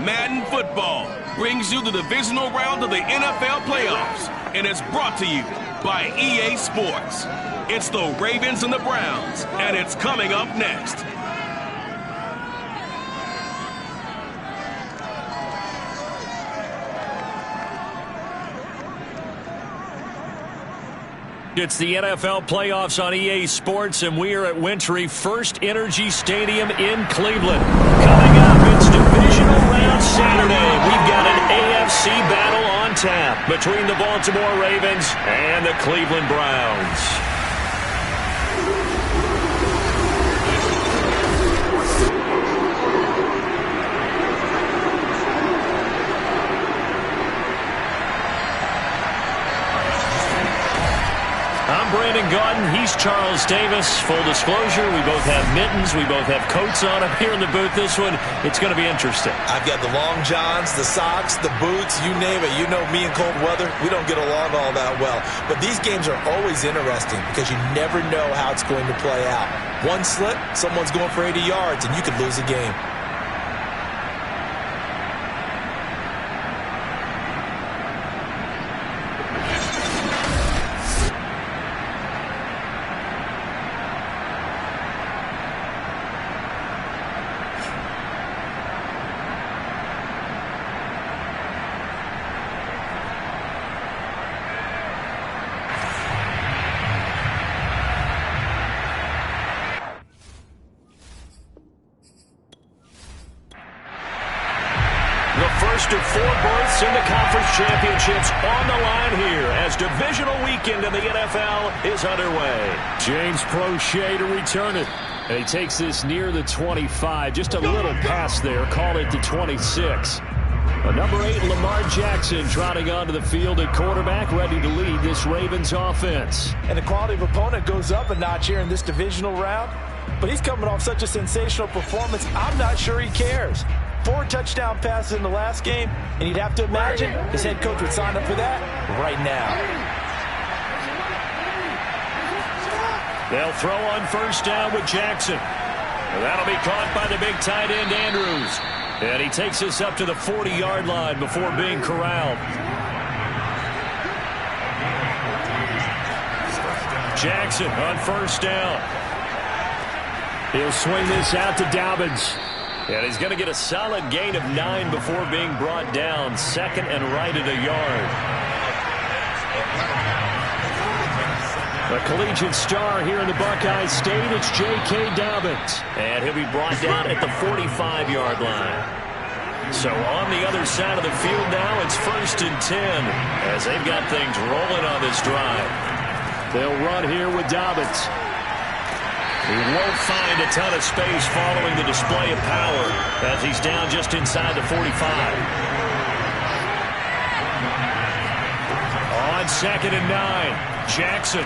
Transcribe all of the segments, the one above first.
Madden Football brings you the divisional round of the NFL playoffs, and it's brought to you by EA Sports. It's the Ravens and the Browns, and it's coming up next. It's the NFL playoffs on EA Sports, and we are at Wintry First Energy Stadium in Cleveland. Coming up, it's divisional round Saturday. We've got an AFC battle on tap between the Baltimore Ravens and the Cleveland Browns. Brandon Gaudin, he's Charles Davis. Full disclosure, we both have mittens, we both have coats on up here in the booth. This one, it's going to be interesting. I've got the long johns, the socks, the boots, you name it. You know me in cold weather, we don't get along all that well. But these games are always interesting because you never know how it's going to play out. One slip, someone's going for 80 yards, and you could lose a game. First of four berths in the conference championships on the line here as divisional weekend in the NFL is underway. James Prochet to return it. And he takes this near the 25. Just a little pass there. Call it the 26. Number 8, Lamar Jackson trotting onto the field at quarterback, ready to lead this Ravens offense. And the quality of opponent goes up a notch here in this divisional round. But he's coming off such a sensational performance, I'm not sure he cares. 4 touchdown passes in the last game, and you'd have to imagine his head coach would sign up for that right now. They'll throw on first down with Jackson. That'll be caught by the big tight end, Andrews. And he takes us up to the 40-yard line before being corralled. Jackson on first down. He'll swing this out to Dobbins. And he's going to get a solid gain of 9 before being brought down. Second and right at a yard. A collegiate star here in the Buckeye State, it's J.K. Dobbins. And he'll be brought down at the 45-yard line. So on the other side of the field now, it's first and 10 as they've got things rolling on this drive. They'll run here with Dobbins. He won't find a ton of space following the display of power as he's down just inside the 45. On second and 9, Jackson.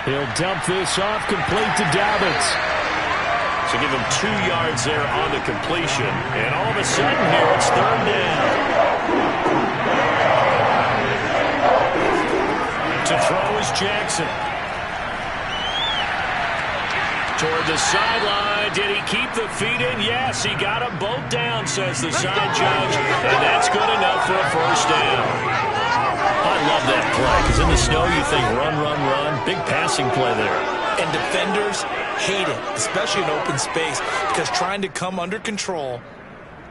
He'll dump this off, complete to Dobbins. So give him 2 yards there on the completion. And all of a sudden here, it's third down. To throw is Jackson. Toward the sideline. Did he keep the feet in? Yes, he got them both down, says the side judge. And that's good enough for a first down. I love that play because in the snow you think run, run, run. Big passing play there. And defenders hate it, especially in open space, because trying to come under control,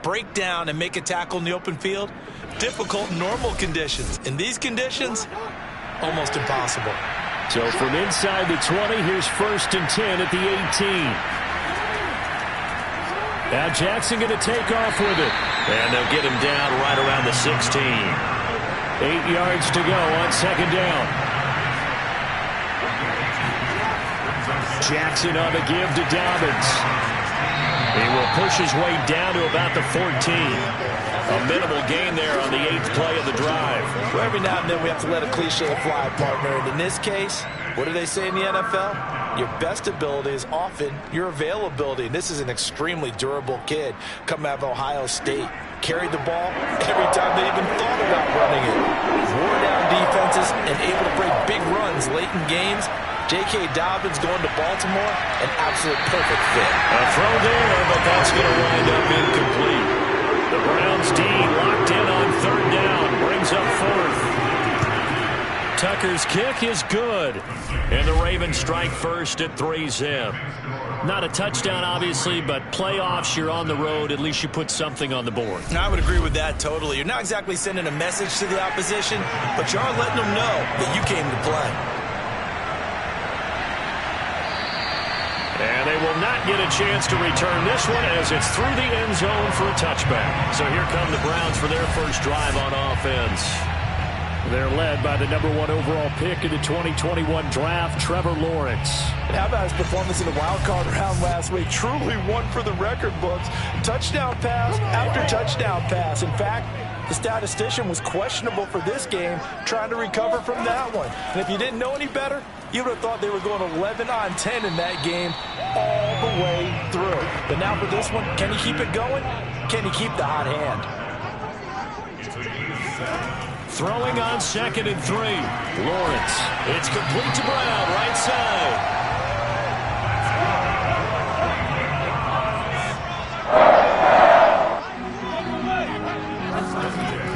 break down, and make a tackle in the open field, difficult in normal conditions. In these conditions, almost impossible. So from inside the 20, here's first and 10 at the 18. Now Jackson going to take off with it. And they'll get him down right around the 16. 8 yards to go on second down. Jackson on the give to Dobbins. He will push his way down to about the 14. A minimal gain there on the 8th play of the drive. Well, every now and then we have to let a cliche fly, partner. And in this case, what do they say in the NFL? Your best ability is often your availability. And this is an extremely durable kid coming out of Ohio State. Carried the ball every time they even thought about running it. Wore down defenses and able to break big runs late in games. J.K. Dobbins going to Baltimore, an absolute perfect fit. A throw there, but that's going to wind up incomplete. The Browns D locked in on 3rd down, brings up 4th. Tucker's kick is good. And the Ravens strike first at 3-zip. Not a touchdown, obviously, but playoffs, you're on the road. At least you put something on the board. I would agree with that totally. You're not exactly sending a message to the opposition, but you are letting them know that you came to play. And they will not get a chance to return this one as it's through the end zone for a touchback. So here come the Browns for their first drive on offense. They're led by the #1 overall pick in the 2021 draft, Trevor Lawrence. How about his performance in the wild card round last week? Truly one for the record books. Touchdown pass after touchdown pass. In fact, the statistician was questionable for this game, trying to recover from that one. And if you didn't know any better, you would have thought they were going 11 on 10 in that game all the way through. But now for this one, can he keep it going? Can he keep the hot hand? Throwing on 2nd and 3. Lawrence. It's complete to Brown, right side.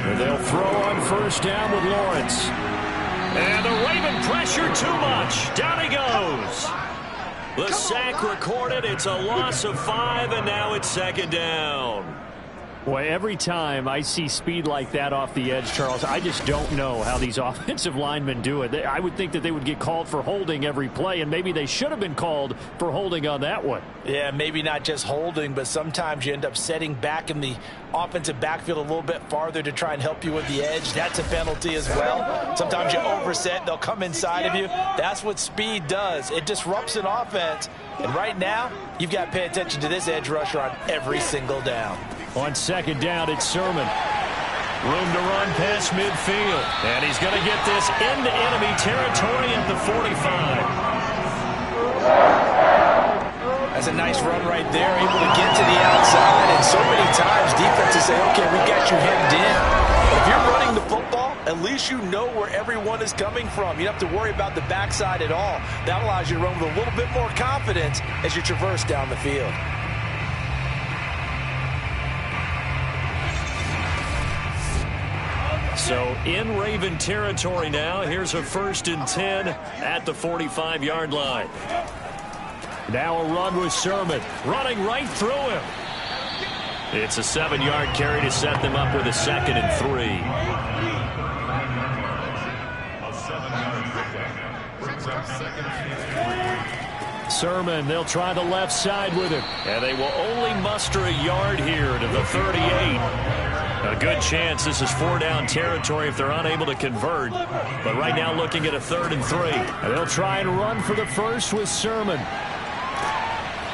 And they'll throw on 1st down with Lawrence. And the Raven pressure too much. Down he goes. The sack recorded. It's a loss of 5, and now it's 2nd down. Boy, every time I see speed like that off the edge, Charles, I just don't know how these offensive linemen do it. I would think that they would get called for holding every play, and maybe they should have been called for holding on that one. Yeah, maybe not just holding, but sometimes you end up setting back in the offensive backfield a little bit farther to try and help you with the edge. That's a penalty as well. Sometimes you overset, they'll come inside of you. That's what speed does. It disrupts an offense. And right now, you've got to pay attention to this edge rusher on every single down. On 2nd down, it's Sermon. Room to run past midfield. And he's going to get this into enemy territory at the 45. That's a nice run right there, able to get to the outside. And so many times, defenses say, okay, we got you hemmed in. But if you're running the football, at least you know where everyone is coming from. You don't have to worry about the backside at all. That allows you to run with a little bit more confidence as you traverse down the field. So in Raven territory now. Here's a 1st and 10 at the 45-yard line. Now a run with Sermon. Running right through him. It's a 7-yard carry to set them up with a 2nd and 3. Sermon, they'll try the left side with him. And they will only muster a yard here to the 38. A good chance this is 4-down territory if they're unable to convert. But right now looking at a 3rd and 3. And they'll try and run for the first with Sermon.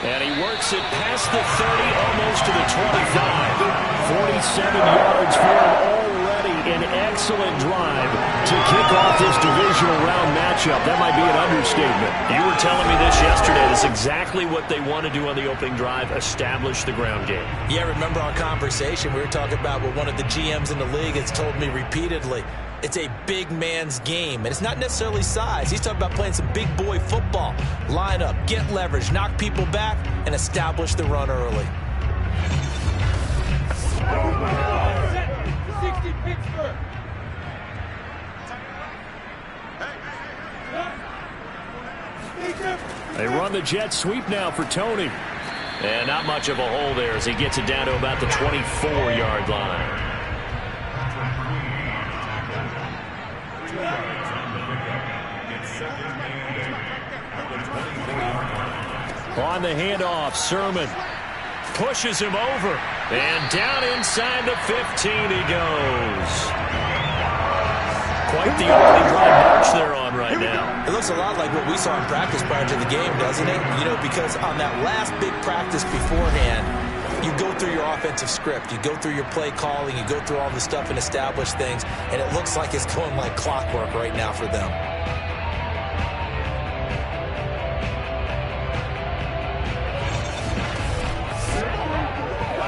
And he works it past the 30, almost to the 25. 47 yards for him already. An excellent drive to kick off this divisional round matchup. That might be an understatement. You were telling me this yesterday. That's exactly what they want to do on the opening drive, establish the ground game. Yeah, remember our conversation? We were talking about what one of the GMs in the league has told me repeatedly. It's a big man's game, and it's not necessarily size. He's talking about playing some big boy football. Line up, get leverage, knock people back, and establish the run early. 60 Pittsburgh. They run the jet sweep now for Tony. And not much of a hole there as he gets it down to about the 24-yard line. On the handoff, Sermon pushes him over. And down inside the 15 he goes. quite the opening drive march they're on right now. It looks a lot like what we saw in practice prior to the game, doesn't it? You know, because on that last big practice beforehand, you go through your offensive script, you go through your play calling, you go through all the stuff and establish things, and it looks like it's going like clockwork right now for them.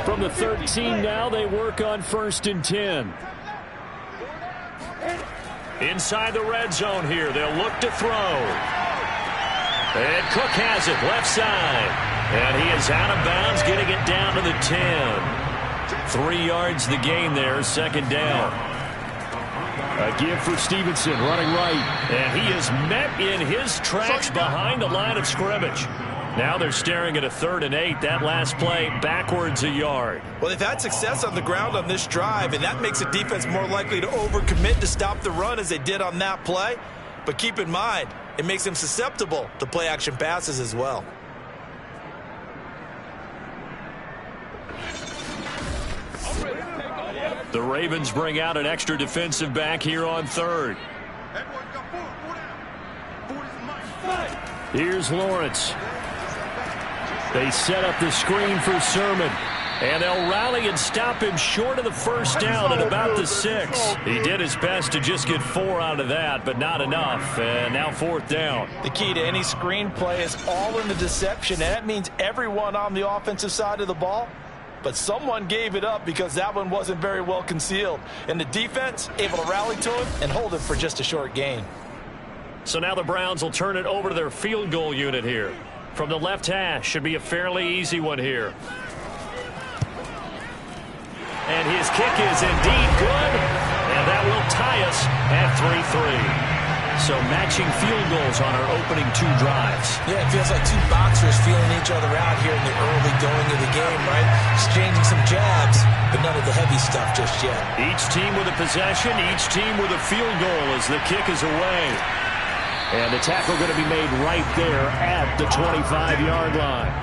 From the 13 now, they work on 1st and 10. Inside the red zone here, they'll look to throw. And Cook has it, left side. And he is out of bounds, getting it down to the 10. 3 yards the gain there, 2nd down. A give for Stevenson, running right. And he is met in his tracks behind the line of scrimmage. Now they're staring at a 3rd and 8. That last play, backwards a yard. Well, they've had success on the ground on this drive, and that makes the defense more likely to overcommit to stop the run as they did on that play. But keep in mind, it makes them susceptible to play-action passes as well. The Ravens bring out an extra defensive back here on 3rd. Here's Lawrence. They set up the screen for Sermon. And they'll rally and stop him short of the 1st down at about the 6. He did his best to just get 4 out of that, but not enough. And now 4th down. The key to any screen play is all in the deception, and that means everyone on the offensive side of the ball. But someone gave it up because that one wasn't very well concealed. And the defense able to rally to him and hold it for just a short gain. So now the Browns will turn it over to their field goal unit here. From the left hash, should be a fairly easy one here. And his kick is indeed good. And that will tie us at 3-3. So matching field goals on our opening 2 drives. Yeah, it feels like 2 boxers feeling each other out here in the early going of the game, right? Exchanging some jabs, but none of the heavy stuff just yet. Each team with a possession, each team with a field goal as the kick is away. And the tackle going to be made right there at the 25-yard line.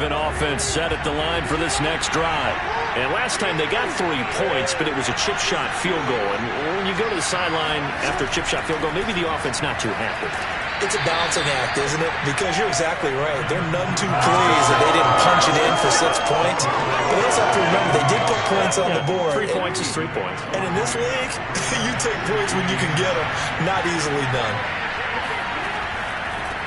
Offense set at the line for this next drive. And last time they got 3 points, but it was a chip shot field goal. And when you go to the sideline after a chip shot field goal, maybe the offense not too happy. It's a balancing act, isn't it? Because you're exactly right. They're none too pleased that they didn't punch it in for 6 points. But they also have to remember they did put points on the board. 3 points is 3 points. And in this league, you take points when you can get them. Not easily done.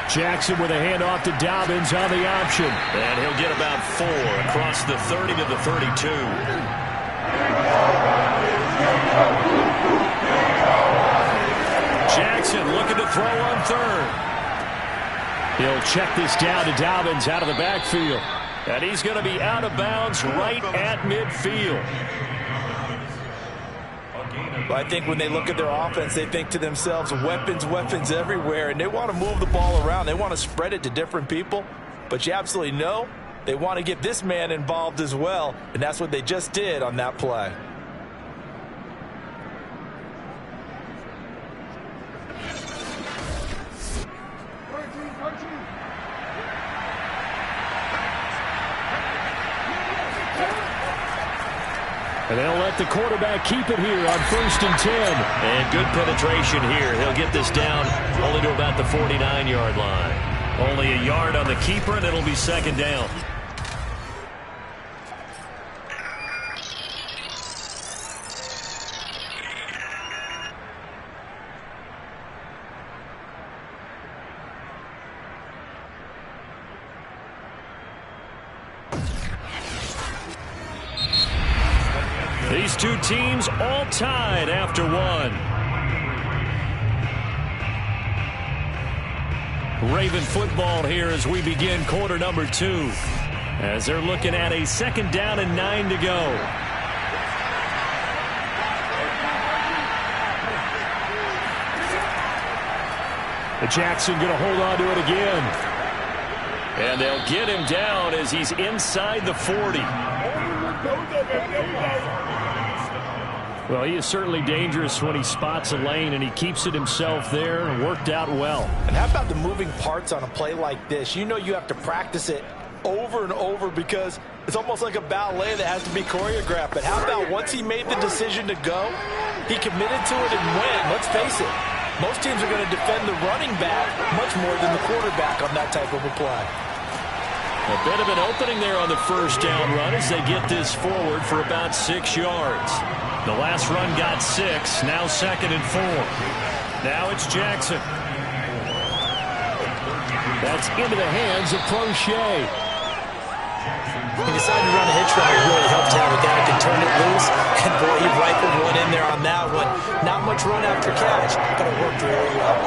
Jackson with a handoff to Dobbins on the option. And he'll get about 4 across the 30 to the 32. Jackson looking to throw on 3rd. He'll check this down to Dobbins out of the backfield. And he's going to be out of bounds right at midfield. I think when they look at their offense, they think to themselves, weapons, weapons everywhere, and they want to move the ball around. They want to spread it to different people, but you absolutely know they want to get this man involved as well, and that's what they just did on that play. And they'll let the quarterback keep it here on 1st and 10. And good penetration here. He'll get this down only to about the 49-yard line. Only a yard on the keeper, and it'll be 2nd down. These 2 teams all tied after 1. Raven football here as we begin quarter number 2. As they're looking at a 2nd down and 9 to go. Jackson going to hold on to it again. And they'll get him down as he's inside the 40. Well, he is certainly dangerous when he spots a lane, and he keeps it himself there and worked out well. And how about the moving parts on a play like this? You know you have to practice it over and over because it's almost like a ballet that has to be choreographed. But how about once he made the decision to go, he committed to it and went. Let's face it, most teams are going to defend the running back much more than the quarterback on that type of a play. A bit of an opening there on the first down run as they get this forward for about 6 yards. The last run got 6, now 2nd and 4. Now it's Jackson. That's into the hands of Prochet. He decided to run a hitch route. It really helped to have a guy who can turn it loose. And boy, he rifled one in there on that one. Not much run after catch, but it worked really well.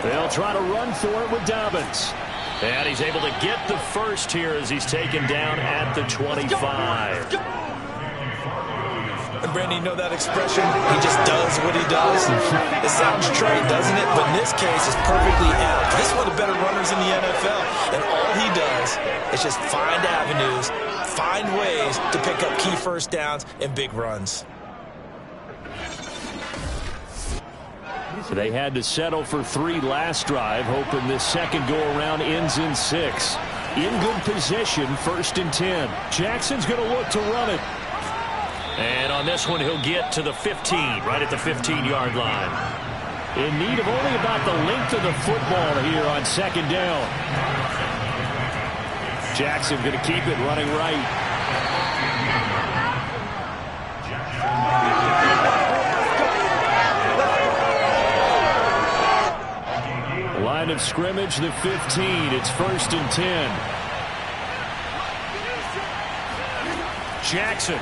They'll try to run for it with Dobbins. And he's able to get the first here as he's taken down at the 25. And Brandon, you know that expression? He just does what he does. It sounds trite, doesn't it? But in this case, it's perfectly apt. This is one of the better runners in the NFL. And all he does is just find avenues, find ways to pick up key first downs and big runs. So they had to settle for 3 last drive, hoping this second go-around ends in 6. In good position, 1st and 10. Jackson's going to look to run it. And on this one, he'll get to the 15, right at the 15-yard line. In need of only about the length of the football here on 2nd down. Jackson going to keep it running right. Line of scrimmage, the 15. It's 1st and 10. Jackson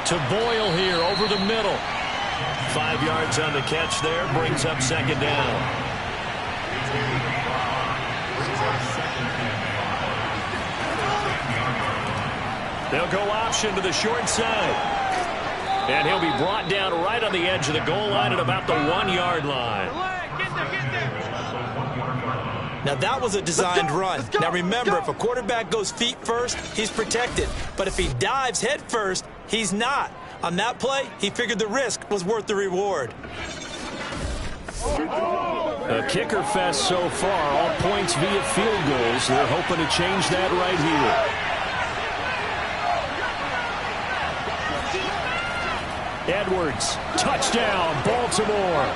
to Boyle here over the middle. 5 yards on the catch there, brings up 2nd down. They'll go option to the short side. And he'll be brought down right on the edge of the goal line at about the 1-yard line. Now, that was a designed run. Now, remember, if a quarterback goes feet first, he's protected. But if he dives head first, he's not. On that play, he figured the risk was worth the reward. A kicker fest so far, all points via field goals. They're hoping to change that right here. Edwards, touchdown, Baltimore.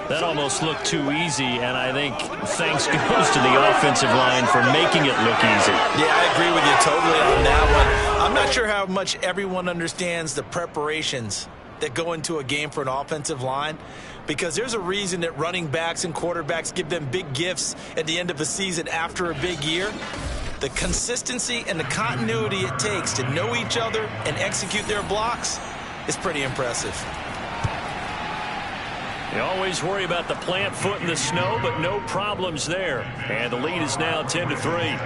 That almost looked too easy, and I think thanks goes to the offensive line for making it look easy. Yeah, I agree with you totally on that one. I'm not sure how much everyone understands the preparations that go into a game for an offensive line, because there's a reason that running backs and quarterbacks give them big gifts at the end of a season after a big year. The consistency and the continuity it takes to know each other and execute their blocks is pretty impressive. You always worry about the plant foot in the snow, but no problems there. And the lead is now 10-3.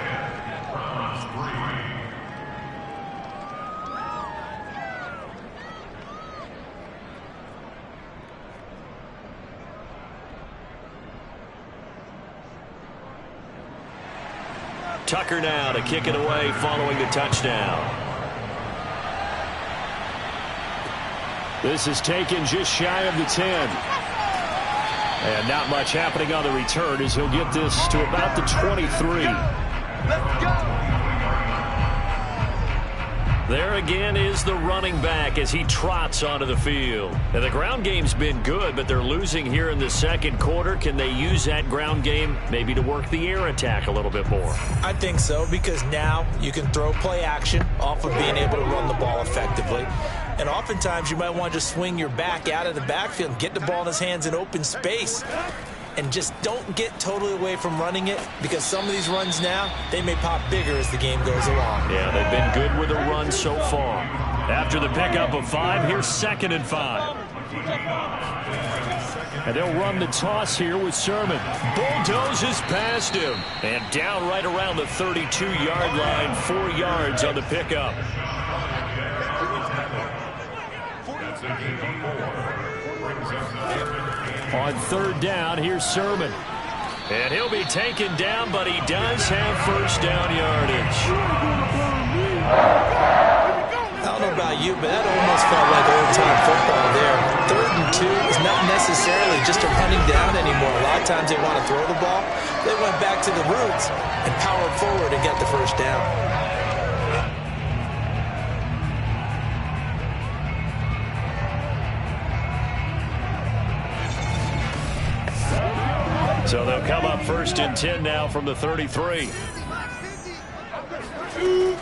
Tucker now to kick it away following the touchdown. This is taken just shy of the 10. And not much happening on the return as he'll get this to about the 23. Let's go! There again is the running back as he trots onto the field. Now, the ground game's been good, but they're losing here in the second quarter. Can they use that ground game maybe to work the air attack a little bit more? I think so, because now you can throw play action off of being able to run the ball effectively. And oftentimes you might want to just swing your back out of the backfield and get the ball in his hands in open space. And just don't get totally away from running it, because some of these runs now, they may pop bigger as the game goes along. Yeah, they've been good with the run so far. After the pickup of 5, here's 2nd and 5. And they'll run the toss here with Sermon. Bulldozes past him. And down right around the 32-yard line, 4 yards on the pickup. On 3rd down, here's Sermon. And he'll be taken down, but he does have first down yardage. I don't know about you, but that almost felt like old-time football there. 3rd and 2 is not necessarily just a running down anymore. A lot of times they want to throw the ball. They went back to the roots and powered forward and got the first down. So they'll come up 1st and 10 now from the 33.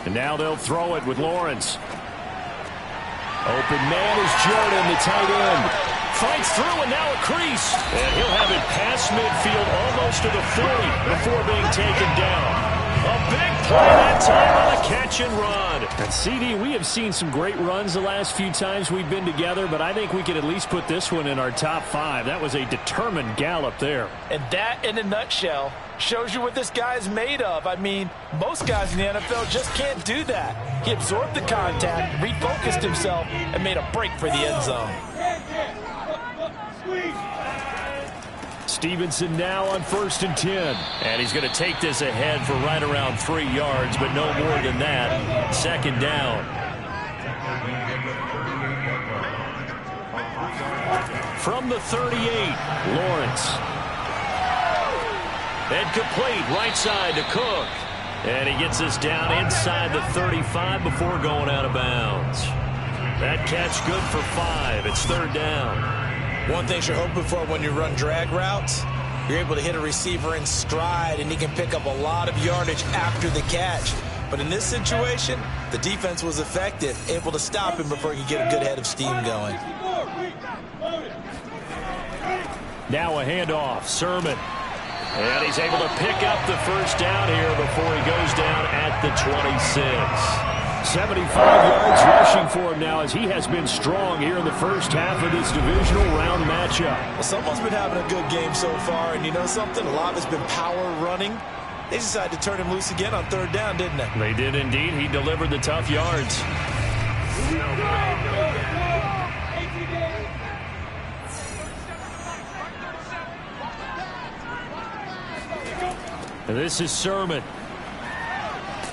And now they'll throw it with Lawrence. Open man is Jordan, the tight end. Fights through and now a crease. And he'll have it past midfield almost to the 40 before being taken down. A big play that time on a catch and run. And CD, we have seen some great runs the last few times we've been together, but I think we could at least put this one in our top 5. That was a determined gallop there. And that, in a nutshell, shows you what this guy is made of. I mean, most guys in the NFL just can't do that. He absorbed the contact, refocused himself, and made a break for the end zone. Stevenson now on 1st and 10. And he's going to take this ahead for right around 3 yards, but no more than that. 2nd down. From the 38, Lawrence. And complete right side to Cook. And he gets us down inside the 35 before going out of bounds. That catch good for 5. It's 3rd down. One thing you're hoping for when you run drag routes, you're able to hit a receiver in stride, and he can pick up a lot of yardage after the catch. But in this situation, the defense was effective, able to stop him before he could get a good head of steam going. Now a handoff, Sermon. And he's able to pick up the first down here before he goes down at the 26. 75 yards rushing for him now as he has been strong here in the first half of this divisional round matchup. Well, someone's been having a good game so far, and you know something? A lot of it's been power running. They decided to turn him loose again on 3rd down, didn't they? They did indeed. He delivered the tough yards. And this is Sermon.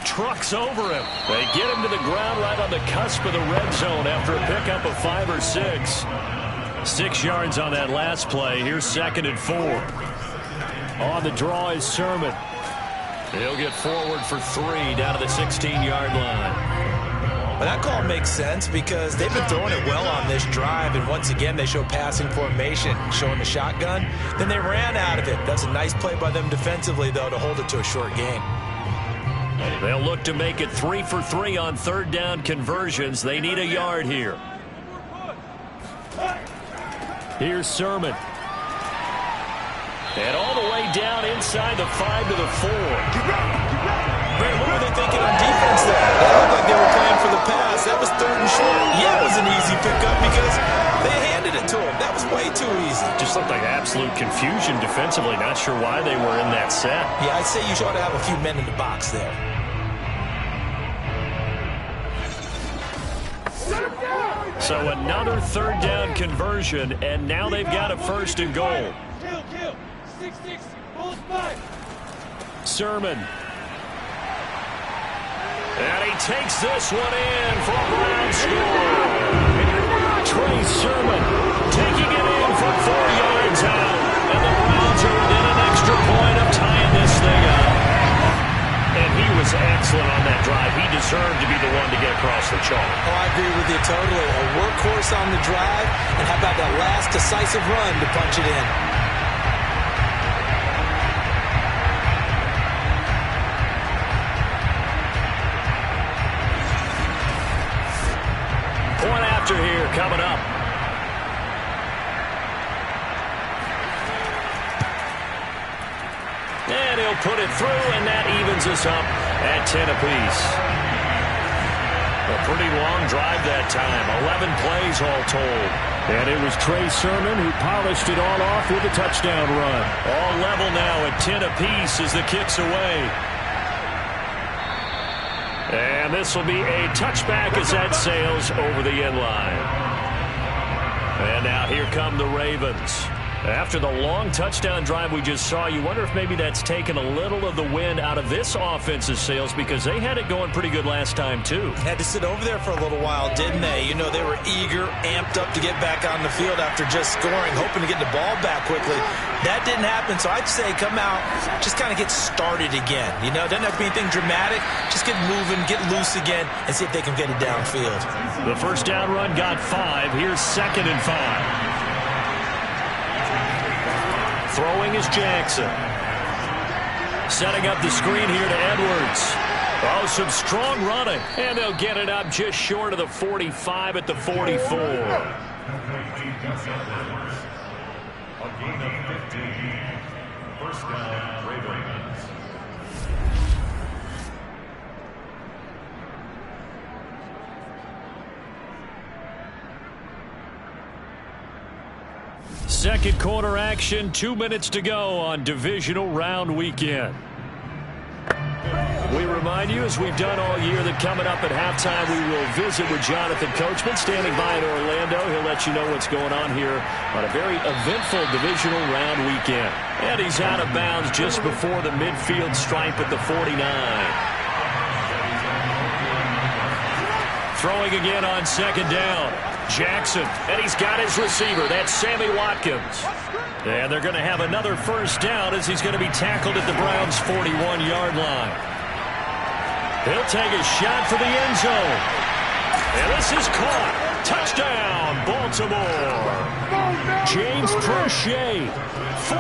Trucks over him. They get him to the ground right on the cusp of the red zone after a pickup of 5 or 6. 6 yards on that last play. Here's 2nd and 4. On the draw is Sermon. He'll get forward for 3 down to the 16-yard line. But that call makes sense because they've been throwing it well on this drive, and once again they show passing formation, showing the shotgun. Then they ran out of it. That's a nice play by them defensively, though, to hold it to a short gain. They'll look to make it 3 for 3 on 3rd down conversions. They need a yard here. Here's Sermon. And all the way down inside the 5 to the 4. Brent, what were they thinking on defense there? That looked like they were playing for the pass. That was 3rd and short. Yeah, it was an easy pickup because they handed it to him. That was way too easy. Just looked like absolute confusion defensively. Not sure why they were in that set. Yeah, I'd say you ought to have a few men in the box there. So another 3rd down conversion, and now they've got a 1st and goal. Sermon. And he takes this one in for a Brown score. Trey Sermon taking it in for 4 yards out. And the Browns are within an extra point of tying this thing up. And he was excellent on that drive. He deserved to be the one to get across the chalk. Oh, I agree with you totally. A workhorse on the drive, and how about that last decisive run to punch it in? Point after here coming up. And he'll put it through, and that evens us up at 10 apiece. A pretty long drive that time. 11 plays all told. And it was Trey Sermon who polished it all off with a touchdown run. All level now at 10 apiece as the kick's away. And this will be a touchback as that sails over the end line. And now here come the Ravens. After the long touchdown drive we just saw, you wonder if maybe that's taken a little of the wind out of this offense's sails because they had it going pretty good last time, too. Had to sit over there for a little while, didn't they? You know, they were eager, amped up to get back on the field after just scoring, hoping to get the ball back quickly. That didn't happen, so I'd say come out, just kind of get started again. You know, doesn't have to be anything dramatic. Just get moving, get loose again, and see if they can get it downfield. The first down run got 5. Here's 2nd and 5. Throwing is Jackson. Setting up the screen here to Edwards. Oh, some strong running. And they'll get it up just short of the 45 at the 44. First down, Ravens. Second quarter action, 2 minutes to go on divisional round weekend. We remind you, as we've done all year, that coming up at halftime we will visit with Jonathan Coachman standing by in Orlando. He'll let you know what's going on here on a very eventful divisional round weekend. And he's out of bounds just before the midfield stripe at the 49. Throwing again on 2nd down. Jackson, and he's got his receiver. That's Sammy Watkins. And they're going to have another first down as he's going to be tackled at the Browns' 41-yard line. He'll take a shot for the end zone. And this is caught. Touchdown, Baltimore. James Prochet,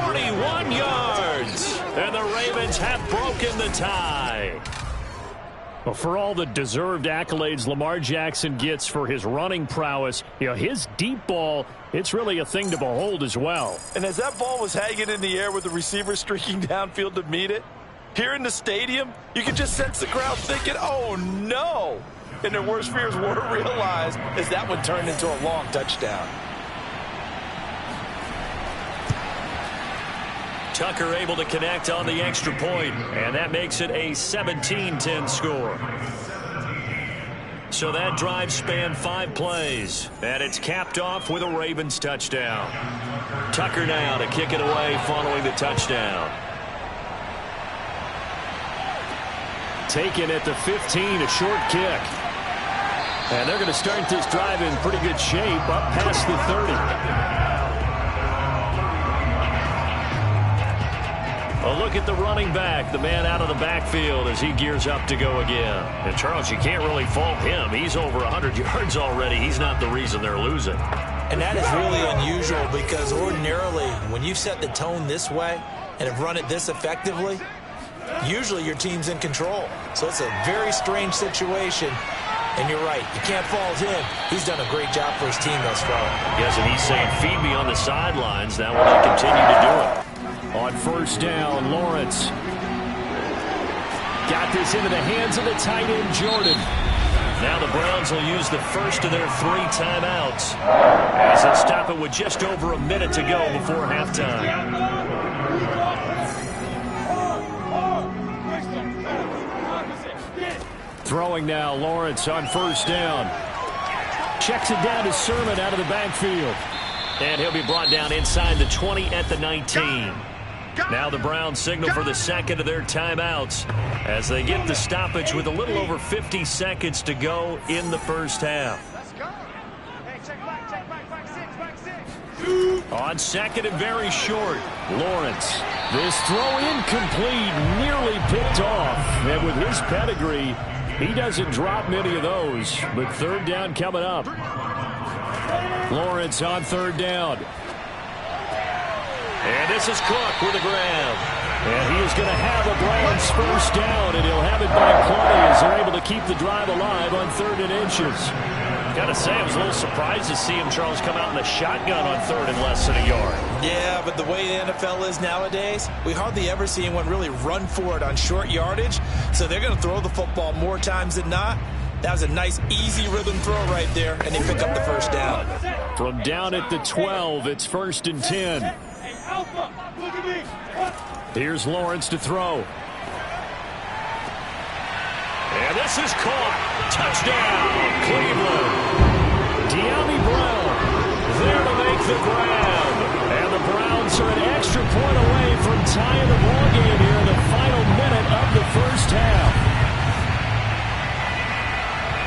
41 yards. And the Ravens have broken the tie. Well, for all the deserved accolades Lamar Jackson gets for his running prowess, you know, his deep ball, it's really a thing to behold as well. And as that ball was hanging in the air with the receiver streaking downfield to meet it, here in the stadium, you could just sense the crowd thinking, oh, no. And their worst fears were realized as that one turned into a long touchdown. Tucker able to connect on the extra point, and that makes it a 17-10 score. So that drive spanned 5 plays, and it's capped off with a Ravens touchdown. Tucker now to kick it away following the touchdown. Taken at the 15, a short kick. And they're going to start this drive in pretty good shape up past the 30. A look at the running back, the man out of the backfield as he gears up to go again. And, Charles, you can't really fault him. He's over 100 yards already. He's not the reason they're losing. And that is really unusual because ordinarily when you set the tone this way and have run it this effectively, usually your team's in control. So it's a very strange situation. And you're right. You can't fault him. He's done a great job for his team thus far. Yes, and he's saying, feed me on the sidelines. Now will they continue to do it? On first down, Lawrence. Got this into the hands of the tight end, Jordan. Now the Browns will use the first of their 3 timeouts as they stop it with just over a minute to go before halftime. Throwing now, Lawrence on first down. Checks it down to Sermon out of the backfield. And he'll be brought down inside the 20 at the 19. Now the Browns signal for the second of their timeouts as they get the stoppage with a little over 50 seconds to go in the first half. On second and very short, Lawrence. This throw incomplete, nearly picked off. And with his pedigree, he doesn't drop many of those. But third down coming up. Lawrence on third down. And this is Cook with a grab. And he is going to have a Browns first down, and he'll have it by plenty as they're able to keep the drive alive on 3rd and inches. Got to say, I was a little surprised to see him, Charles, come out in the shotgun on 3rd and less than a yard. Yeah, but the way the NFL is nowadays, we hardly ever see anyone really run for it on short yardage. So they're going to throw the football more times than not. That was a nice, easy rhythm throw right there, and they pick up the first down. From down at the 12, it's 1st and 10. Here's Lawrence to throw. And this is caught. Touchdown, Cleveland. De'Ami Brown there to make the grab. And And the Browns are an extra point away from tying the ball game here in the final minute of the first half.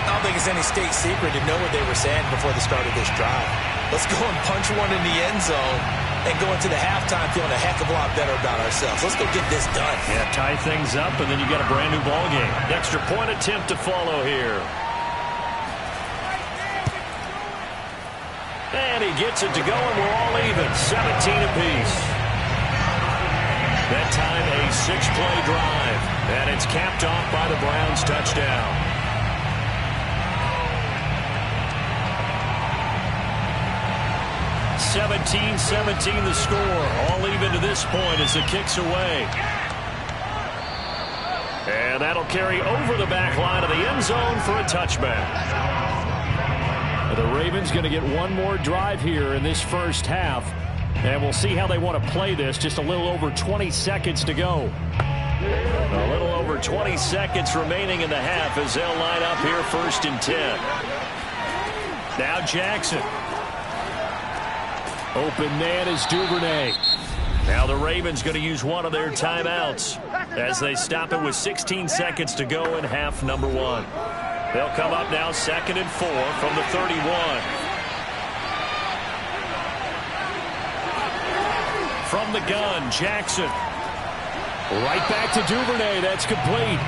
I don't think it's any state secret to know what they were saying before the start of this drive. Let's go and punch one in the end zone and go into the halftime feeling a heck of a lot better about ourselves. Let's go get this done. Yeah, tie things up, and then you got a brand new ball game. Extra point attempt to follow here. And he gets it to go, and we're all even. 17 apiece. That time a 6-play drive. And it's capped off by the Browns touchdown. 17-17 the score. All even to this point as the kick's away. And that'll carry over the back line of the end zone for a touchback. The Ravens going to get one more drive here in this first half. And we'll see how they want to play this. Just a little over 20 seconds to go. A little over 20 seconds remaining in the half as they'll line up here 1st and 10. Now Jackson. Open man is Duvernay. Now the Ravens going to use one of their timeouts as they stop it with 16 seconds to go in half number 1. They'll come up now 2nd and 4 from the 31. From the gun, Jackson. Right back to Duvernay. That's complete.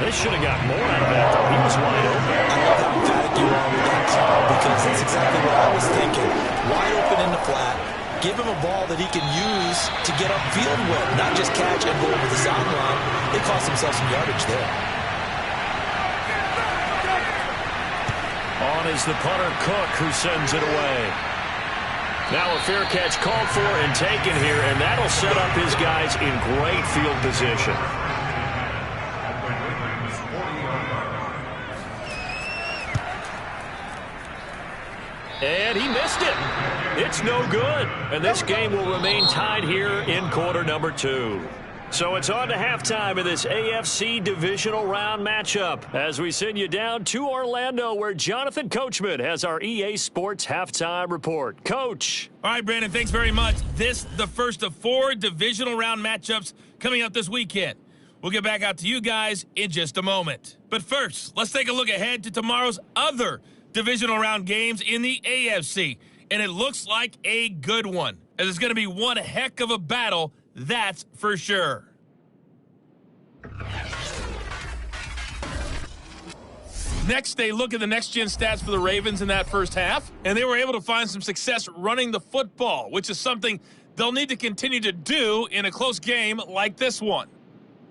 They should have got more out of that, though. He was wide open. I love how emphatic you are with that call because that's exactly what I was thinking. Wide open in the flat. Give him a ball that he can use to get upfield with, not just catch and go over the sideline. They cost themselves some yardage there. On is the punter, Cook, who sends it away. Now a fair catch called for and taken here, and that'll set up his guys in great field position. And he missed it. It's no good. And this game will remain tied here in quarter number 2. So it's on to halftime in this AFC divisional round matchup as we send you down to Orlando where Jonathan Coachman has our EA Sports halftime report. Coach. All right, Brandon, thanks very much. This the first of 4 divisional round matchups coming up this weekend. We'll get back out to you guys in just a moment. But first, let's take a look ahead to tomorrow's other divisional round games in the AFC. And it looks like a good one, as it's going to be one heck of a battle, that's for sure. Next, they look at the next-gen stats for the Ravens in that first half, and they were able to find some success running the football, which is something they'll need to continue to do in a close game like this one.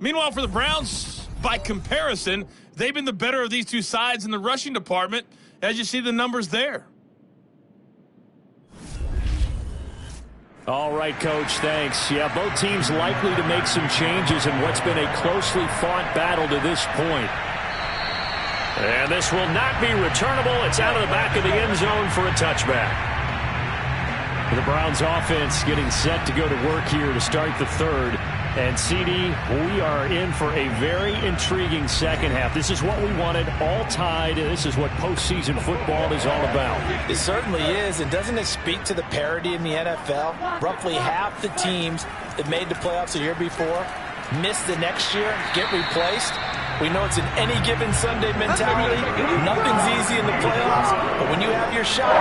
Meanwhile, for the Browns, by comparison, they've been the better of these two sides in the rushing department, as you see the numbers there. All right, Coach, thanks. Yeah, both teams likely to make some changes in what's been a closely fought battle to this point. And this will not be returnable. It's out of the back of the end zone for a touchback. The Browns offense getting set to go to work here to start the third. And, CD, we are in for a very intriguing second half. This is what we wanted, all tied. This is what postseason football is all about. It certainly is, and doesn't it speak to the parity in the NFL? Roughly half the teams that made the playoffs the year before miss the next year, get replaced. We know it's an any given Sunday mentality. Nothing's easy in the playoffs, but when you have your shot,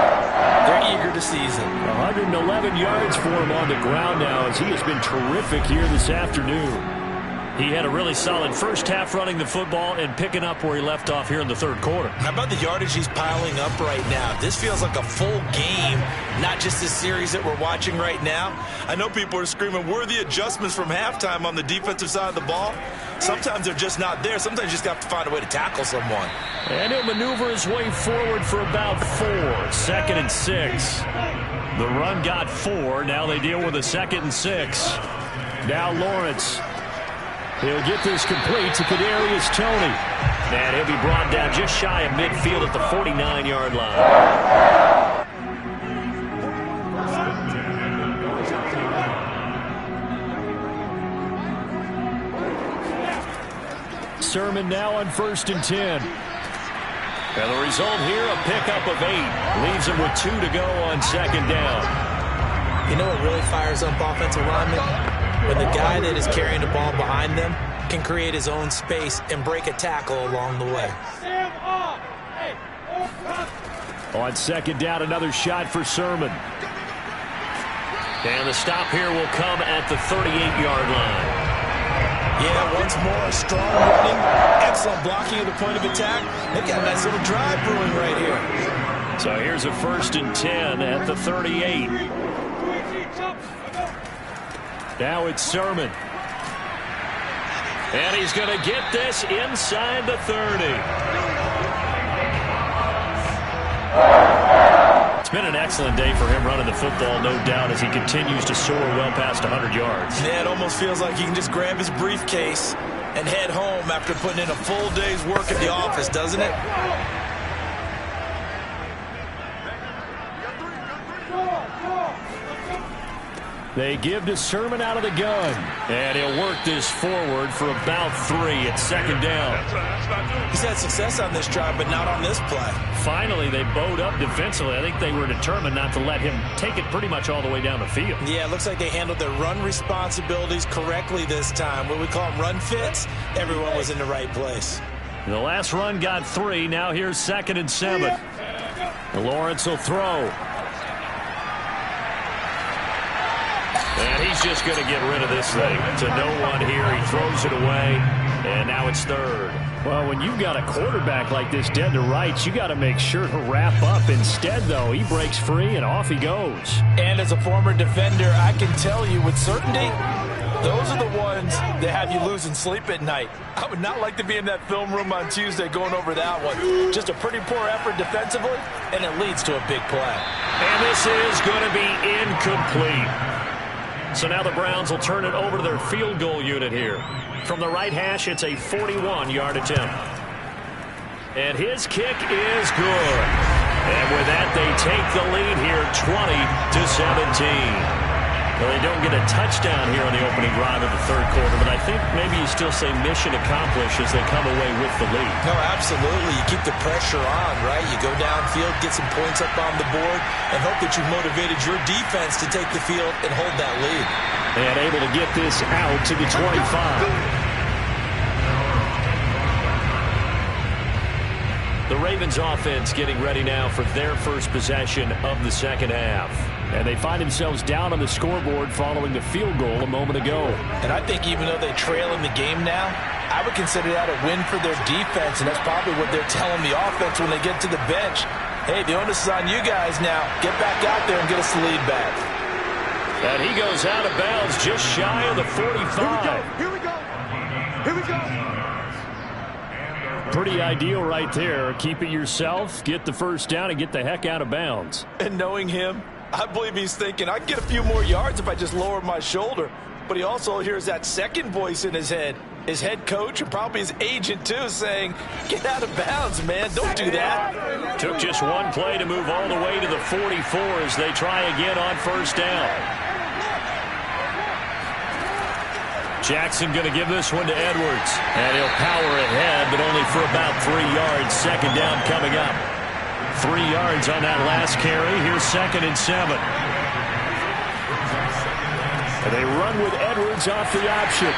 they're eager to seize it. 111 yards for him on the ground now as he has been terrific here this afternoon. He had a really solid first half running the football and picking up where he left off here in the third quarter. How about the yardage he's piling up right now? This feels like a full game, not just this series that we're watching right now. I know people are screaming, where are the adjustments from halftime on the defensive side of the ball? Sometimes they're just not there. Sometimes you just have to find a way to tackle someone. And he'll maneuver his way forward for about 4. 2nd and 6. The run got 4. Now they deal with a 2nd and 6. Now Lawrence. He'll get this complete to Kadarius Toney. And he'll be brought down just shy of midfield at the 49-yard line. Sermon now on 1st and 10. And the result here, a pickup of 8. Leaves him with 2 to go on 2nd down. You know what really fires up offensive linemen? When the guy that is carrying the ball behind them can create his own space and break a tackle along the way. On second down, another shot for Sermon. And the stop here will come at the 38-yard line. Yeah, once more, strong running, excellent blocking at the point of attack. They've got a nice little drive brewing right here. So here's a 1st and 10 at the 38. Now it's Sermon. And he's going to get this inside the 30. It's been an excellent day for him running the football, no doubt, as he continues to soar well past 100 yards. Yeah, it almost feels like he can just grab his briefcase and head home after putting in a full day's work at the office, doesn't it? They give to Sermon out of the gun. And he'll work this forward for about 3 at 2nd down. He's had success on this drive, but not on this play. Finally, they bowed up defensively. I think they were determined not to let him take it pretty much all the way down the field. Yeah, it looks like they handled their run responsibilities correctly this time. What we call them run fits, everyone was in the right place. The last run got 3. Now here's 2nd and 7. Lawrence will throw. And he's just going to get rid of this thing. To no one here. He throws it away. And now it's 3rd. Well, when you've got a quarterback like this dead to rights, you got to make sure to wrap up. Instead, though, he breaks free and off he goes. And as a former defender, I can tell you with certainty, those are the ones that have you losing sleep at night. I would not like to be in that film room on Tuesday going over that one. Just a pretty poor effort defensively, and it leads to a big play. And this is going to be incomplete. So now the Browns will turn it over to their field goal unit here. From the right hash, it's a 41-yard attempt. And his kick is good. And with that, they take the lead here 20-17. Well, they don't get a touchdown here on the opening drive of the 3rd quarter, but I think maybe you still say mission accomplished as they come away with the lead. No, absolutely. You keep the pressure on, right? You go downfield, get some points up on the board, and hope that you've motivated your defense to take the field and hold that lead. And able to get this out to the 25. The Ravens offense getting ready now for their first possession of the 2nd half. And they find themselves down on the scoreboard following the field goal a moment ago. And I think even though they trail in the game now, I would consider that a win for their defense, and that's probably what they're telling the offense when they get to the bench. Hey, the onus is on you guys now. Get back out there and get us the lead back. And he goes out of bounds just shy of the 45. Here we go. Here we go. Pretty ideal right there. Keep it yourself, get the first down, and get the heck out of bounds. And knowing him, I believe he's thinking, I can get a few more yards if I just lower my shoulder. But he also hears that second voice in his head. His head coach and probably his agent, too, saying, get out of bounds, man. Don't do that. Took just one play to move all the way to the 44 as they try again on first down. Jackson going to give this one to Edwards. And he'll power ahead, but only for about 3 yards. 2nd down coming up. 3 yards on that last carry. Here's 2nd and 7. And they run with Edwards off the option.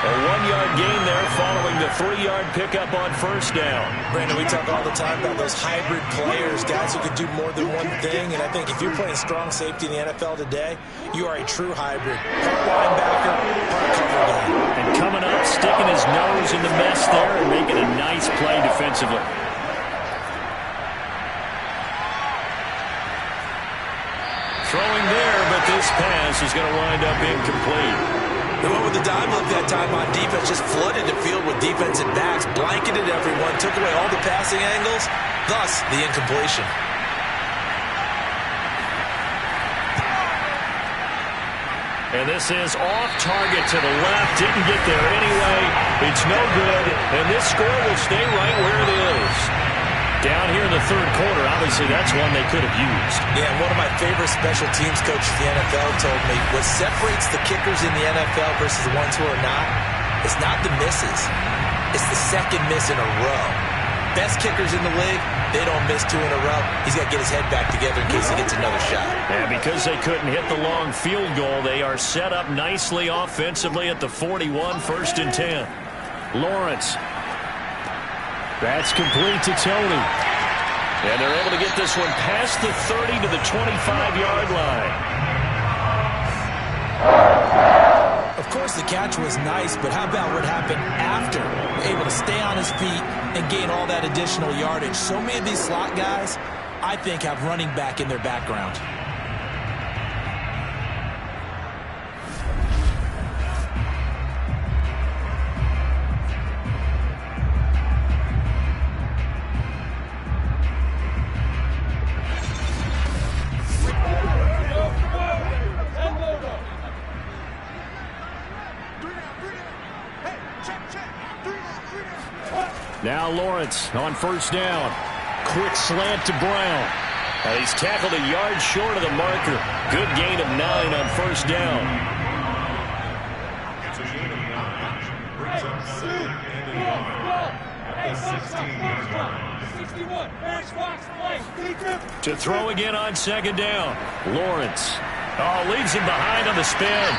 A 1-yard gain there following the 3-yard pickup on first down. Brandon, we talk all the time about those hybrid players, guys who can do more than one thing. And I think if you're playing strong safety in the NFL today, you are a true hybrid. Part linebacker, part cover guy. And coming up, sticking his nose in the mess there and making a nice play defensively. Throwing there, but this pass is going to wind up incomplete. They went with the dime look that time on defense, just flooded the field with defensive backs, blanketed everyone, took away all the passing angles, thus the incompletion. And this is off target to the left, didn't get there anyway. It's no good, and this score will stay right where it is. Down here in the 3rd quarter, obviously that's one they could have used. Yeah, one of my favorite special teams coaches in the NFL told me what separates the kickers in the NFL versus the ones who are not is not the misses. It's the second miss in a row. best kickers in the league, they don't miss 2 in a row. He's got to get his head back together in case he gets another shot. And because they couldn't hit the long field goal, they are set up nicely offensively at the 41, 1st and 10. Lawrence. That's complete to Tony. And they're able to get this one past the 30 to the 25-yard line. Of course, the catch was nice, but how about what happened after? Able to stay on his feet and gain all that additional yardage. So many of these slot guys, I think, have running back in their background. Now Lawrence on 1st down. Quick slant to Brown. He's tackled a yard short of the marker. Good gain of 9 on 1st down. To throw again on 2nd down. Lawrence. Leaves him behind on the spin.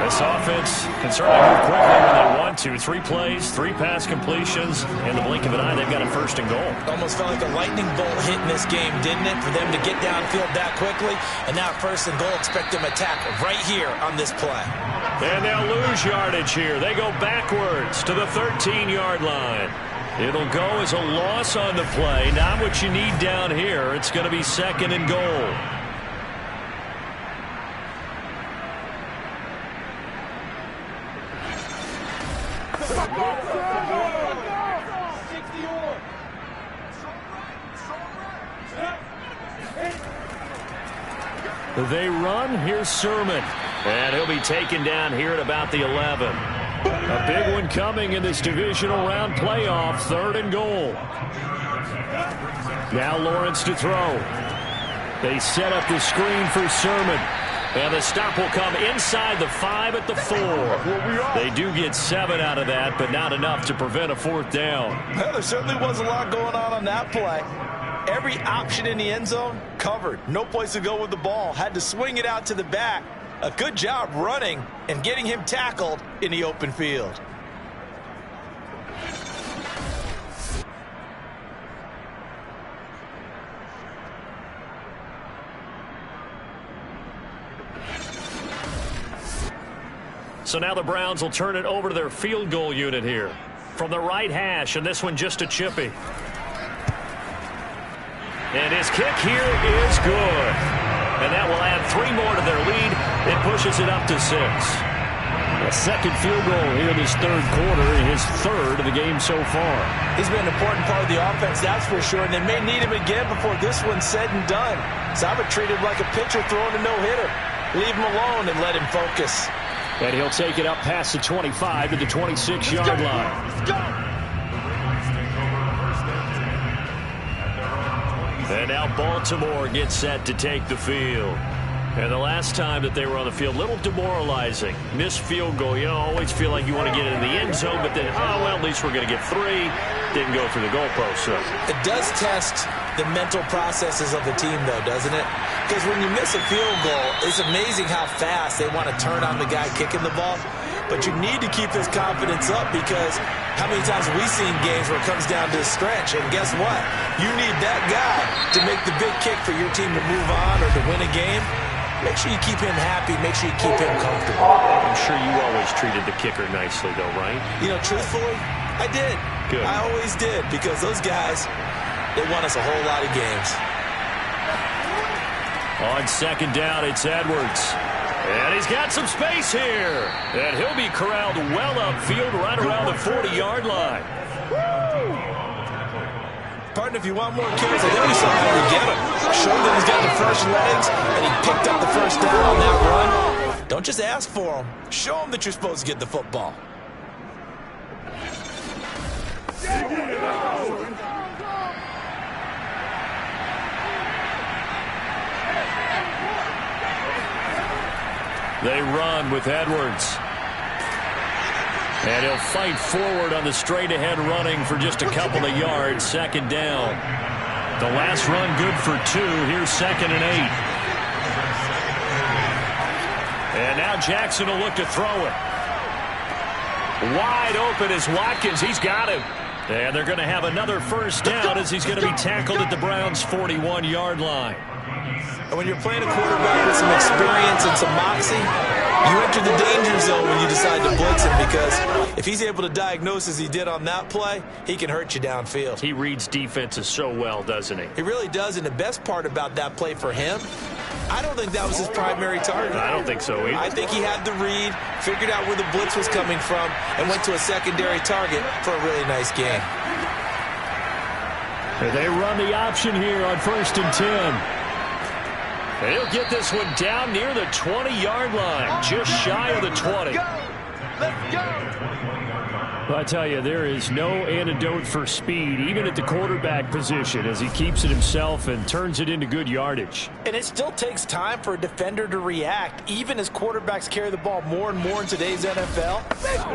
This offense can certainly move quickly when they want to. 3 plays, 3 pass completions. In the blink of an eye, they've got a 1st and goal. Almost felt like a lightning bolt hit in this game, didn't it? For them to get downfield that quickly. And now 1st and goal, expect them to attack right here on this play. And they'll lose yardage here. They go backwards to the 13-yard line. It'll go as a loss on the play. Not what you need down here. It's going to be 2nd and goal. They run. Here's Sermon. And he'll be taken down here at about the 11. A big one coming in this divisional round playoff. 3rd and goal. Now Lawrence to throw. They set up the screen for Sermon. And the stop will come inside the 5 at the 4. They do get 7 out of that, but not enough to prevent a 4th down. Well, there certainly was a lot going on that play. Every option in the end zone covered. No place to go with the ball. Had to swing it out to the back. A good job running and getting him tackled in the open field. So now the Browns will turn it over to their field goal unit here. From the right hash, and this one just a chippy. And his kick here is good. And that will add 3 more to their lead. It pushes it up to 6. A second field goal here this 3rd quarter, his 3rd of the game so far. He's been an important part of the offense, that's for sure, and they may need him again before this one's said and done. So I would treat him like a pitcher throwing a no-hitter. Leave him alone and let him focus. And he'll take it up past the 25 to the 26-yard line. Let's go! And now Baltimore gets set to take the field. And the last time that they were on the field, a little demoralizing. Missed field goal. You always feel like you want to get it in the end zone, but then, well, at least we're going to get 3. Didn't go through the goalpost. So it does test the mental processes of the team, though, doesn't it? Because when you miss a field goal, it's amazing how fast they want to turn on the guy kicking the ball. But you need to keep his confidence up, because how many times have we seen games where it comes down to a stretch? And guess what? You need that guy to make the big kick for your team to move on or to win a game. Make sure you keep him happy. Make sure you keep him comfortable. I'm sure you always treated the kicker nicely, though, right? You know, truthfully, I did. Good. I always did, because those guys, they won us a whole lot of games. On 2nd down, it's Edwards. And he's got some space here. And he'll be corralled well upfield right around the 40-yard line. Partner, if you want more carries, I think we saw how to get him. Showed that he's got the fresh legs, and he picked up the 1st down on that run. Don't just ask for him. Show him that you're supposed to get the football. They run with Edwards. And he'll fight forward on the straight-ahead running for just a couple of yards. Second down. The last run good for 2. Here's 2nd and 8. And now Jackson will look to throw it. Wide open is Watkins. He's got him. And they're going to have another first down as he's going to be tackled at the Browns' 41-yard line. And when you're playing a quarterback with some experience and some moxie, you enter the danger zone when you decide to blitz him, because if he's able to diagnose as he did on that play, he can hurt you downfield. He reads defenses so well, doesn't he? He really does, and the best part about that play for him, I don't think that was his primary target. I don't think so either. I think he had the read, figured out where the blitz was coming from, and went to a secondary target for a really nice game. They run the option here on 1st and 10. He'll get this one down near the 20-yard line, just shy of the 20. Let's go. Well, I tell you, there is no antidote for speed, even at the quarterback position, as he keeps it himself and turns it into good yardage. And it still takes time for a defender to react. Even as quarterbacks carry the ball more and more in today's NFL,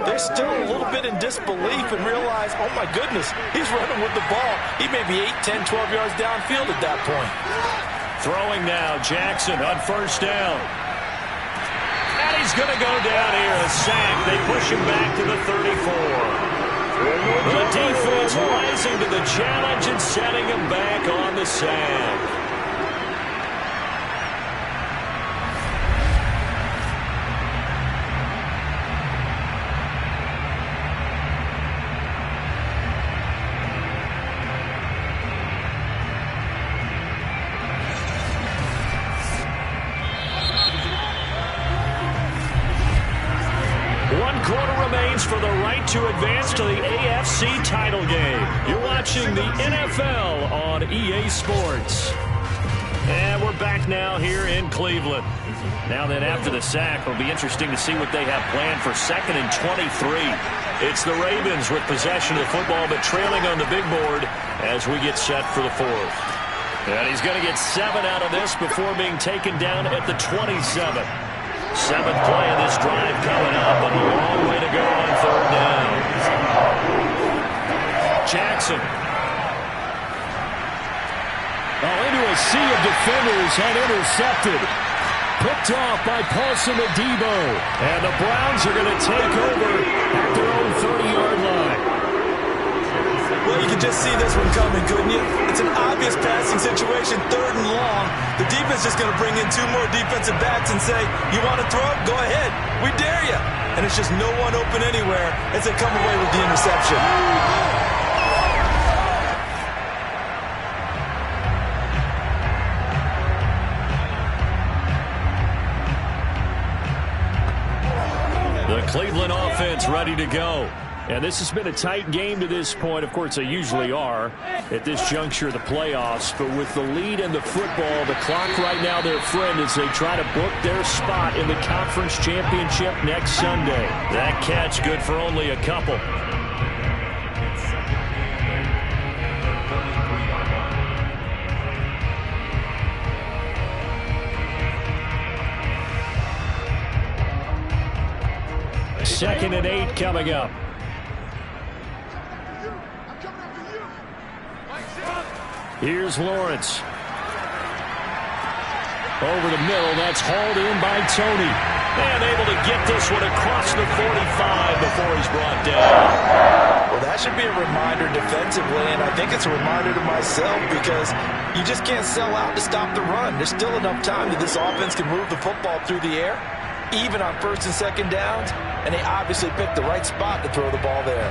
they're still a little bit in disbelief and realize, oh my goodness, he's running with the ball. He may be 8, 10, 12 yards downfield at that point. Throwing now, Jackson on first down. And he's going to go down here, a sack. They push him back to the 34. The defense rising to the challenge and setting him back on the sack. For the right to advance to the AFC title game. You're watching the NFL on EA Sports. And we're back now here in Cleveland. Now then, after the sack, it'll be interesting to see what they have planned for 2nd and 23. It's the Ravens with possession of the football, but trailing on the big board as we get set for the 4th. And he's going to get 7 out of this before being taken down at the 27. 7th play of this drive coming up, and a long way to go on 3rd down. Jackson. Into a sea of defenders and intercepted. Picked off by Paulson Adebo. And the Browns are going to take over at their own 30-yard line. Well, you could just see this one coming, couldn't you? It's an obvious passing situation, 3rd and long. The defense is going to bring in 2 more defensive backs and say, you want to throw it? Go ahead. We dare you. And it's just no one open anywhere as they come away with the interception. The Cleveland offense ready to go. And this has been a tight game to this point. Of course, they usually are at this juncture of the playoffs. But with the lead in the football, the clock right now their friend as they try to book their spot in the conference championship next Sunday. That catch good for only a couple. Second and 8 coming up. Here's Lawrence. Over the middle. That's hauled in by Tony. And able to get this one across the 45 before he's brought down. Well, that should be a reminder defensively, and I think it's a reminder to myself because you just can't sell out to stop the run. There's still enough time that this offense can move the football through the air, even on 1st and 2nd downs, and they obviously picked the right spot to throw the ball there.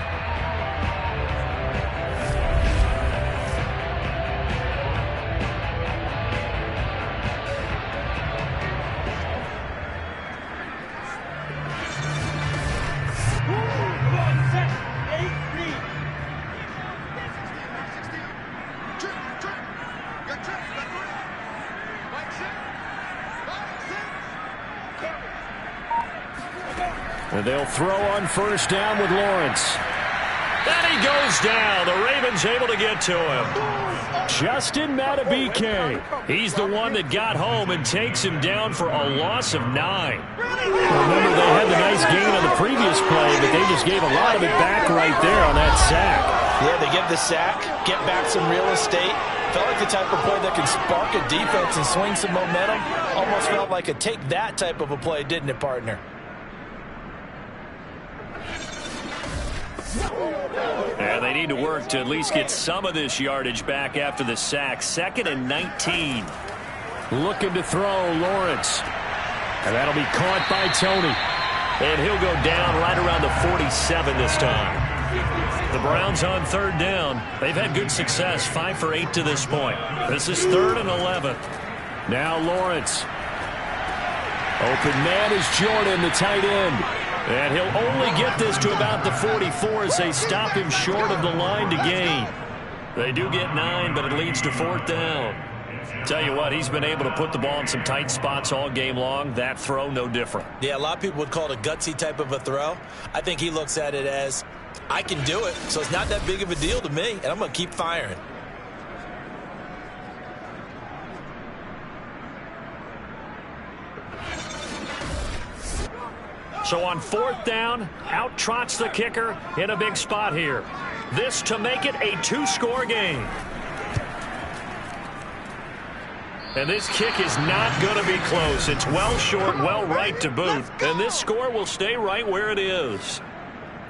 And they'll throw on 1st down with Lawrence. And he goes down. The Ravens able to get to him. Justin Madubuike. He's the one that got home and takes him down for a loss of 9. Remember, they had the nice gain on the previous play, but they just gave a lot of it back right there on that sack. Yeah, they get the sack, get back some real estate. Felt like the type of play that can spark a defense and swing some momentum. Almost felt like a take that type of a play, didn't it, partner? And they need to work to at least get some of this yardage back after the sack. 2nd and 19. Looking to throw, Lawrence. And that'll be caught by Tony. And he'll go down right around the 47 this time. The Browns on 3rd down. They've had good success, 5 for 8 to this point. This is 3rd and 11. Now Lawrence. Open man is Jordan, the tight end. And he'll only get this to about the 44 as they stop him short of the line to gain. They do get 9, but it leads to 4th down. Tell you what, he's been able to put the ball in some tight spots all game long. That throw, no different. Yeah, a lot of people would call it a gutsy type of a throw. I think he looks at it as, I can do it, so it's not that big of a deal to me, and I'm going to keep firing. So on 4th down, out trots the kicker in a big spot here. This to make it a 2-score game. And this kick is not going to be close. It's well short, well right to boot. And this score will stay right where it is.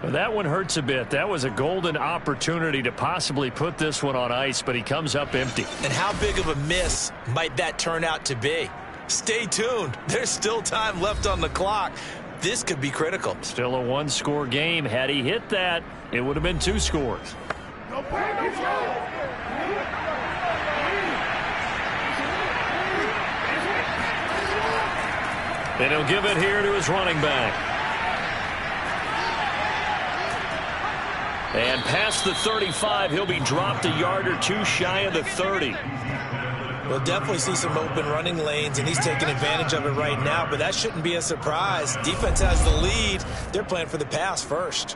Well, that one hurts a bit. That was a golden opportunity to possibly put this one on ice, but he comes up empty. And how big of a miss might that turn out to be? Stay tuned. There's still time left on the clock. This could be critical. Still a 1-score game. Had he hit that, it would have been 2 scores. And he'll give it here to his running back. And past the 35, he'll be dropped a yard or 2 shy of the 30. We'll definitely see some open running lanes, and he's taking advantage of it right now, but that shouldn't be a surprise. Defense has the lead. They're playing for the pass first.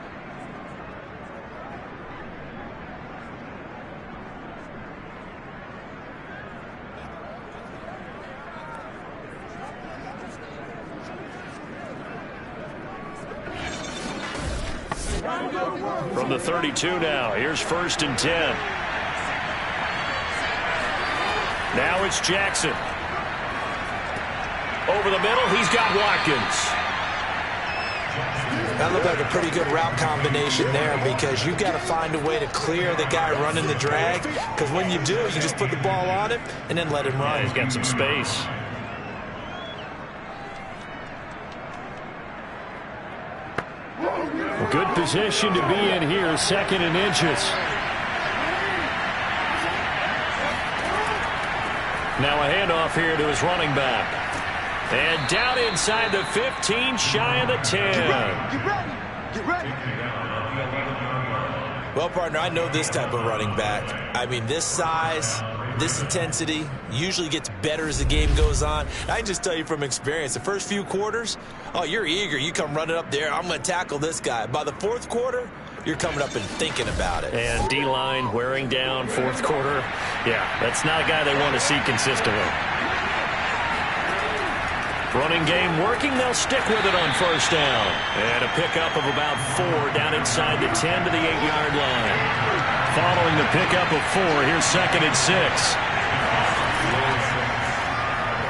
From the 32 now, here's 1st and 10. Now it's Jackson. Over the middle, he's got Watkins. That looked like a pretty good route combination there because you've got to find a way to clear the guy running the drag, because when you do, you just put the ball on him and then let him run. Yeah, he's got some space. Good position to be in here, 2nd and inches. Now a handoff here to his running back. And down inside the 15, shy of the 10. Get ready. Get ready. Well, partner, I know this type of running back. I mean, this size, this intensity usually gets better as the game goes on. I can just tell you from experience, the first few quarters, oh, you're eager. You come running up there, I'm going to tackle this guy. By the 4th quarter, you're coming up and thinking about it. And D-line wearing down 4th quarter. Yeah, that's not a guy they want to see consistently. Running game working. They'll stick with it on 1st down. And a pickup of about 4 down inside the 10 to the 8-yard line. Following the pickup of 4, here's 2nd and 6.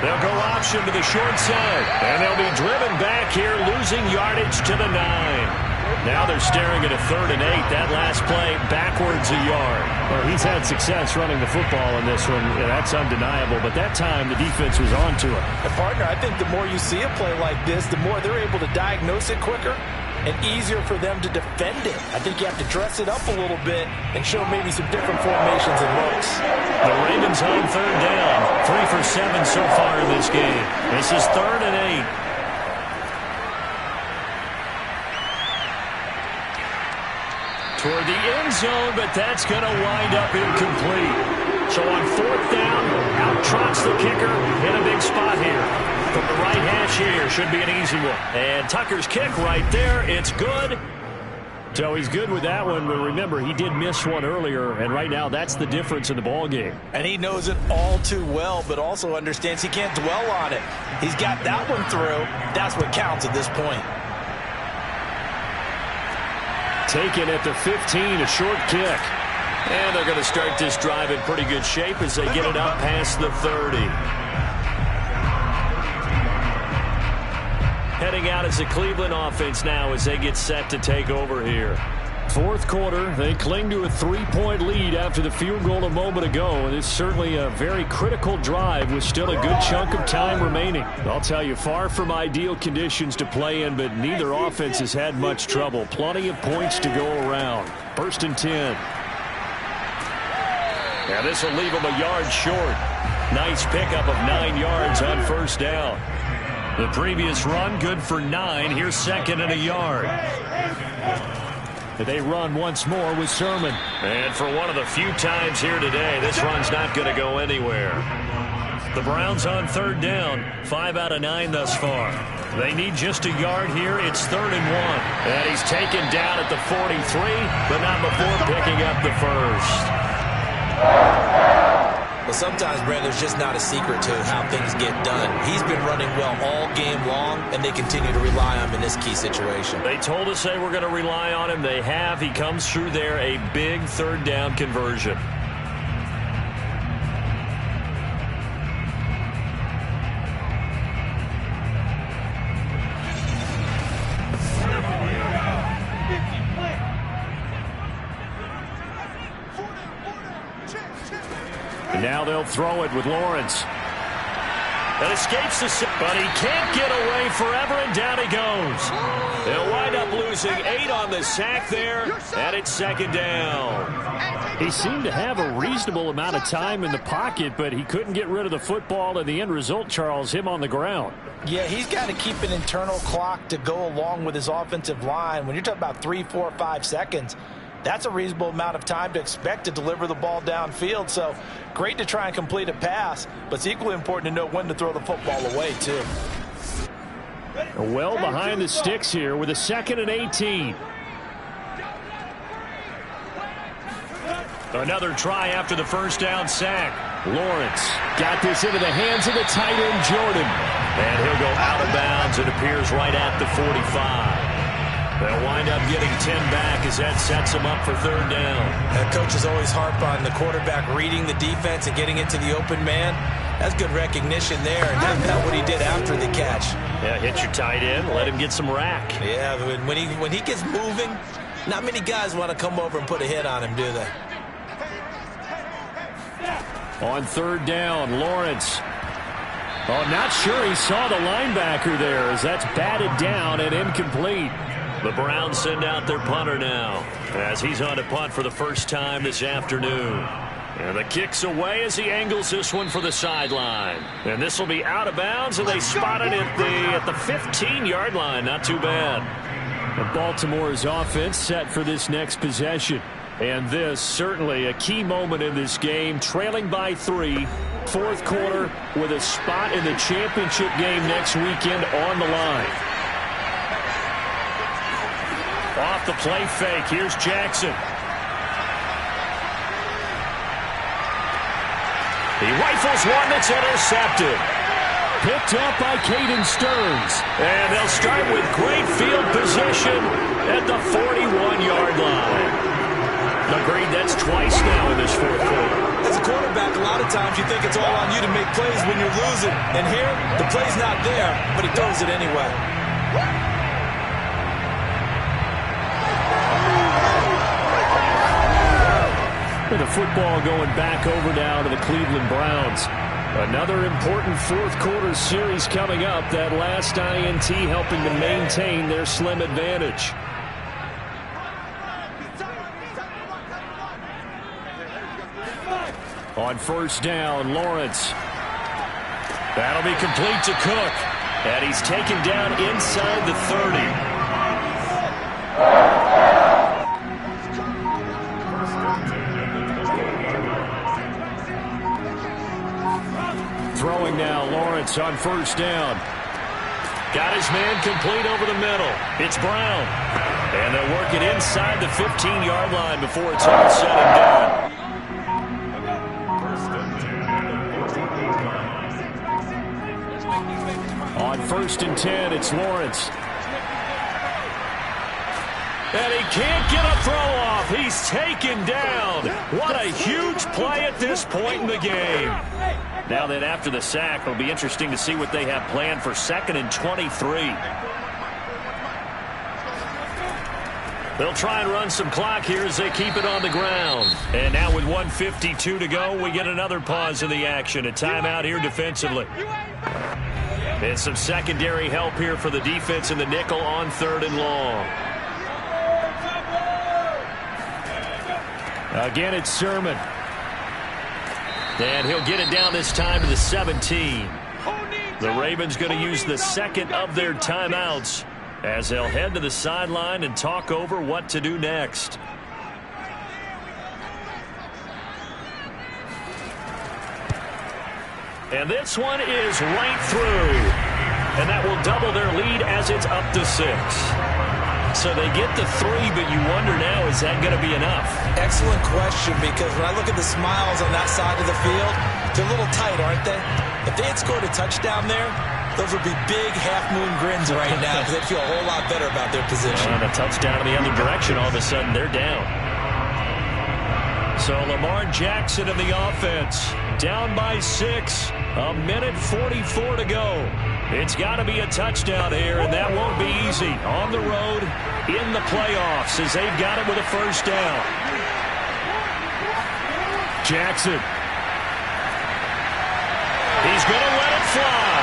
They'll go option to the short side. And they'll be driven back here, losing yardage to the 9. Now they're staring at a 3rd and 8. That last play, backwards a yard. Well, he's had success running the football in this one. Yeah, that's undeniable. But that time, the defense was on to it. And, partner, I think the more you see a play like this, the more they're able to diagnose it quicker and easier for them to defend it. I think you have to dress it up a little bit and show maybe some different formations and looks. The Ravens on 3rd down. 3 for 7 so far in this game. This is 3rd and 8. Toward the end zone, but that's going to wind up incomplete. So on 4th down, out trots the kicker in a big spot here. From the right hash here, should be an easy one. And Tucker's kick right there, it's good. So he's good with that one, but remember, he did miss one earlier, and right now that's the difference in the ball game. And he knows it all too well, but also understands he can't dwell on it. He's got that one through. That's what counts at this point. Taken at the 15, a short kick. And they're going to start this drive in pretty good shape as they get it up past the 30. Heading out as the Cleveland offense now as they get set to take over here. Fourth quarter, they cling to a 3-point lead after the field goal a moment ago, and it's certainly a very critical drive with still a good chunk of time remaining. I'll tell you, far from ideal conditions to play in, but neither offense has had much trouble. Plenty of points to go around. 1st and 10. Now this will leave them a yard short. Nice pickup of 9 yards on 1st down. The previous run, good for 9. Here's 2nd and a yard. They run once more with Sermon. And for one of the few times here today, this run's not going to go anywhere. The Browns on 3rd down. 5 out of 9 thus far. They need just a yard here. It's 3rd and 1. And he's taken down at the 43, but not before picking up the first. Well, sometimes, Brandon, there's just not a secret to how things get done. He's been running well all game long, and they continue to rely on him in this key situation. They told us they were going to rely on him. They have. He comes through there, a big 3rd down conversion. Now they'll throw it with Lawrence. That escapes the... But he can't get away forever, and down he goes. They'll wind up losing 8 on the sack there, and it's 2nd down. He seemed to have a reasonable amount of time in the pocket, but he couldn't get rid of the football, and the end result, Charles, him on the ground. Yeah, he's got to keep an internal clock to go along with his offensive line. When you're talking about 3, 4, 5 seconds, that's a reasonable amount of time to expect to deliver the ball downfield. So great to try and complete a pass, but it's equally important to know when to throw the football away, too. Well behind the sticks here with a 2nd and 18. Another try after the 1st down sack. Lawrence got this into the hands of the tight end, Jordan. And he'll go out of bounds. It appears right at the 45. They'll wind up getting 10 back as that sets them up for 3rd down. And coaches always harp on the quarterback reading the defense and getting into the open man. That's good recognition there, and that's what he did after the catch. Yeah, hit your tight end, let him get some rack. Yeah, when he gets moving, not many guys want to come over and put a hit on him, do they? On 3rd down, Lawrence. Oh, not sure he saw the linebacker there as that's batted down and incomplete. The Browns send out their punter now as he's on to punt for the first time this afternoon. And the kick's away as he angles this one for the sideline. And this will be out of bounds, and they spot it at the 15-yard line. Not too bad. And Baltimore's offense set for this next possession. And this certainly a key moment in this game, trailing by 3. 4th quarter with a spot in the championship game next weekend on the line. Off the play fake, here's Jackson. He rifles one that's intercepted. Picked up by Caden Stearns. And they'll start with great field position at the 41-yard line. Agreed, that's twice now in this 4th quarter. As a quarterback, a lot of times you think it's all on you to make plays when you're losing. And here, the play's not there, but he throws it anyway. The football going back over now to the Cleveland Browns. Another important 4th quarter series coming up. That last INT helping to maintain their slim advantage. On 1st down, Lawrence. That'll be complete to Cook. And he's taken down inside the 30. Throwing now, Lawrence on 1st down. Got his man complete over the middle. It's Brown. And they'll work it inside the 15-yard line before it's all said and done. On 1st and 10, it's Lawrence. And he can't get a throw off. He's taken down. What a huge play at this point in the game. Now then, after the sack, it'll be interesting to see what they have planned for 2nd and 23. They'll try and run some clock here as they keep it on the ground. And now with 1:52 to go, we get another pause in the action. A timeout here defensively. And some secondary help here for the defense in the nickel on 3rd and long. Again, it's Sermon. And he'll get it down this time to the 17. The Ravens going to use the second of their timeouts as they'll head to the sideline and talk over what to do next. And this one is right through. And that will double their lead as it's up to 6. So they get the 3, but you wonder now, is that going to be enough? Excellent question, because when I look at the smiles on that side of the field, they're a little tight, aren't they? If they had scored a touchdown there, those would be big half-moon grins right now because they'd feel a whole lot better about their position. And a touchdown in the other direction, all of a sudden they're down. So Lamar Jackson in the offense, down by 6, 1:44 to go. It's got to be a touchdown here, and that won't be easy. On the road, in the playoffs, as they've got it with a 1st down. Jackson. He's going to let it fly.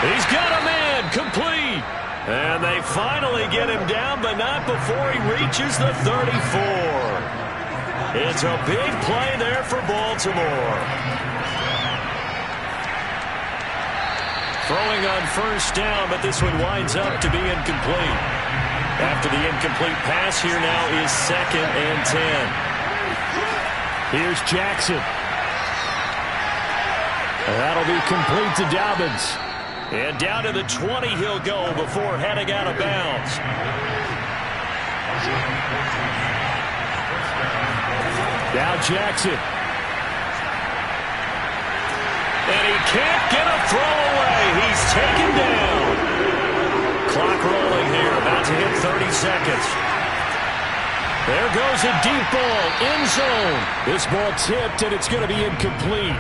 He's got a man, complete. And they finally get him down, but not before he reaches the 34. It's a big play there for Baltimore. Throwing on 1st down, but this one winds up to be incomplete. After the incomplete pass, here now is 2nd and 10. Here's Jackson. And that'll be complete to Dobbins. And down to the 20 he'll go before heading out of bounds. Now Jackson. And he can't get a throw away. He's taken down. Clock rolling here, about to hit 30 seconds. There goes a deep ball, end zone. This ball tipped, and it's going to be incomplete.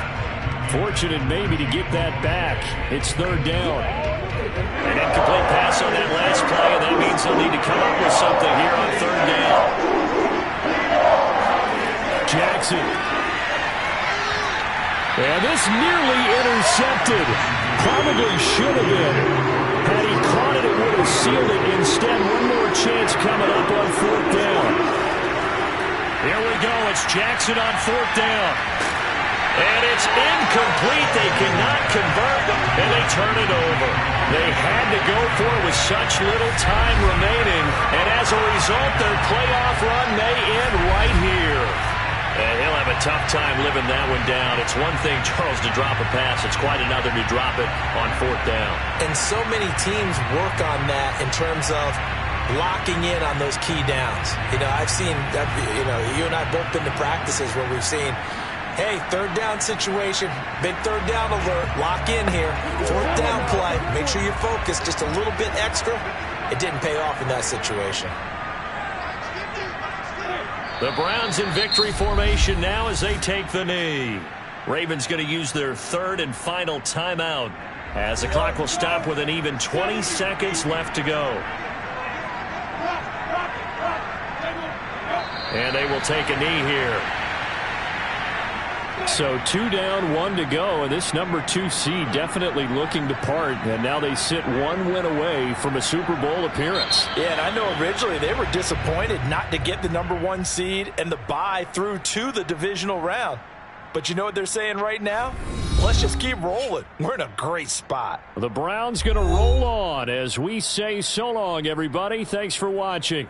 Fortunate maybe to get that back. It's 3rd down. An incomplete pass on that last play, and that means they'll need to come up with something here on 3rd down. Jackson. And this nearly intercepted. Probably should have been. Had he caught it, it would have sealed it. Instead, one more chance coming up on 4th down. Here we go. It's Jackson on 4th down. And it's incomplete. They cannot convert, and they turn it over. They had to go for it with such little time remaining, and as a result, their playoff run may end right here. And he'll have a tough time living that one down. It's one thing, Charles, to drop a pass. It's quite another to drop it on 4th down. And so many teams work on that in terms of locking in on those key downs. You know, I've seen, you and I both been to practices where we've seen, hey, 3rd down situation, big 3rd down alert, lock in here, 4th down play, make sure you're focused just a little bit extra. It didn't pay off in that situation. The Browns in victory formation now as they take the knee. Ravens going to use their 3rd and final timeout as the clock will stop with an even 20 seconds left to go. And they will take a knee here. So 2 down, 1 to go, and this number 2 seed definitely looking to part, and now they sit 1 win away from a Super Bowl appearance. Yeah, and I know originally they were disappointed not to get the number 1 seed and the bye through to the divisional round. But you know what they're saying right now? Let's just keep rolling. We're in a great spot. The Browns going to roll on as we say so long, everybody. Thanks for watching.